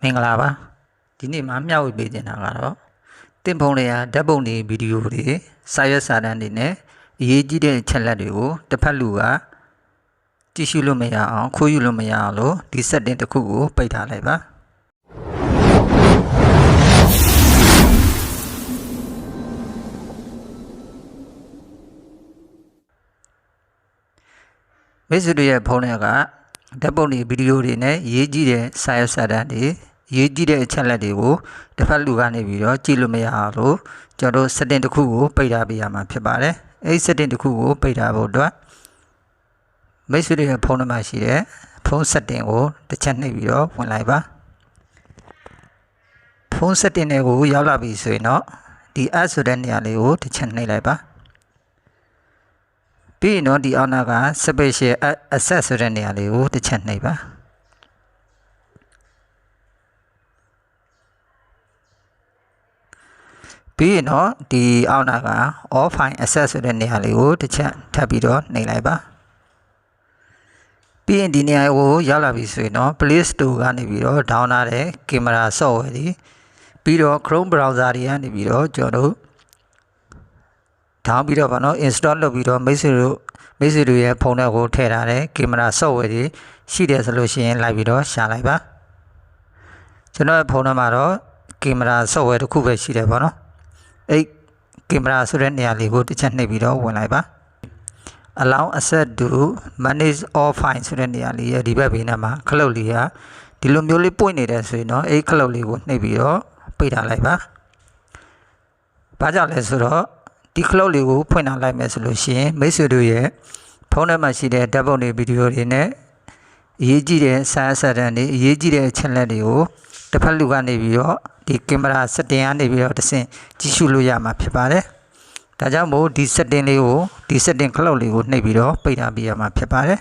မင်္ဂလာပါဒီနေ့မှာမျှဝေပေးနေတာကတော့တင်ဖုံတွေကဓာတ်ပုံတွေဗီဒီယိုတွေစာရွက်စာတမ်းတွေနဲ့အရေးကြီးတဲ့အချက်လက်တွေကိုတစ်ဖက်လူကကြည့်ရှုလို့မရအောင်ခိုးယူလို့မရအောင်လို့ဒီ setting တစ်ခုကိုပိတ်ထားလိုက်ပါမိတ်ဆွေတွေရဲ့ဖုန်းတွေကဓာတ်ပုံတွေဗီဒီယိုတွေနဲ့ရေးကြည့်တဲ့စာရွက်စာတမ်းတွေရေးကြည့်တဲ့အချက်လက်တွေကိုတစ်ဖက်လူကနေပြီးတော့ကြည့်လို့မရအောင်လို့ကျွန်တော်တို့ setting တစ်ခုကိုပိတ်ထားပေးရမှာဖြစ်ပါတယ်အဲဒီ setting တစ်ခုကိုပိတ်ထားဖို့အတွက်မိတ်ဆွေတွေရဲ့ဖုန်းထဲမှာရှိတဲ့ဖုန်း setting ကိုတစ်ချက်နှိပ်ပြီးတော့ဝင်လိုက်ပါဖုန်း setting တွေကိုရောက်လာပြီဆိုရင်တော့ဒီ add ဆိုတဲ့နေရာလေးကိုတစ်ချက်နှိပ်လိုက်ပါပြီးရင်တော့ဒီအောက်နာက special access ဆိုတဲ့နေရာလေးကိုတစ်ချက်နှိပ်ပါပြီးရင်တော့ဒီအောက်နာက all file access ဆိုတဲ့နေရာလေးကိုတစ်ချက်ထပ်ပြီးတော့နှိပ်လိုက်ပါပြီးရင်ဒီနေရာကိုရောက်လာပြီဆိုရင်တော့ Play Store ကနေပြီးတော့ download တဲ့ camera software တွေပြီးတော့ Chrome browser တွေကနေပြီးတော့ကျွန်တော်တို့down ပြီးတော့ဗောနော် install လုပ်ပြီးတော့မိတ်ဆွေတို့ရဲ့ဖုန်းထဲကိုထည့်ထားတဲ့ camera software တွေရှိတယ်ဆိုလို့ရှိရင်လိုက်ပြီးတော့ရှာလိုက်ပါကျွန်တော်ရဲ့ဖုန်းထဲမှာတော့ camera software တစ်ခုပဲရှိတယ်ဗောနော်အဲ့ camera ဆိုတဲ့နေရာလေးကိုတစ်ချက်နှိပ်ပြီးတော့ဝင်လိုက်ပါ allow access to manage all files ဆိုတဲ့နေရာလေးရဲ့ဒီဘက်ဘေးနားမှာခလုတ်လေးကဒီလိုမျိုးလေးပွင့်နေတယ်ဆိုရင်တော့အဲ့ခလုတ်လေးကိုနှိပ်ပြီးတော့ပိတ်ထားလိုက်ပါဘာကြောင့်လဲဆိုတော့ဒီခလုတ်လေးကိုဖွင့်ထားလိုက်မယ်ဆိုလို့ရှိရင်မိတ်ဆွေတို့ရဲ့ဖုန်းထဲမှာရှိတဲ့ဓာတ်ပုံတွေဗီဒီယိုတွေနဲ့အရေးကြီးတဲ့စာအဆက်တမ်းတွေအရေးကြီးတဲ့အချက်လက်တွေကိုတစ်ဖက်လူကနေပြီးတော့ဒီကင်မရာ setting ကနေပြီးတော့တစ်ဆင့်ကြည့်ရှုလို့ရမှာဖြစ်ပါတယ်ဒါကြောင့်မို့ဒီ setting လေးကိုဒီ setting ခလုတ်လေးကိုနှိပ်ပြီးတော့ပိတ်ထားပေးရမှာဖြစ်ပါတယ်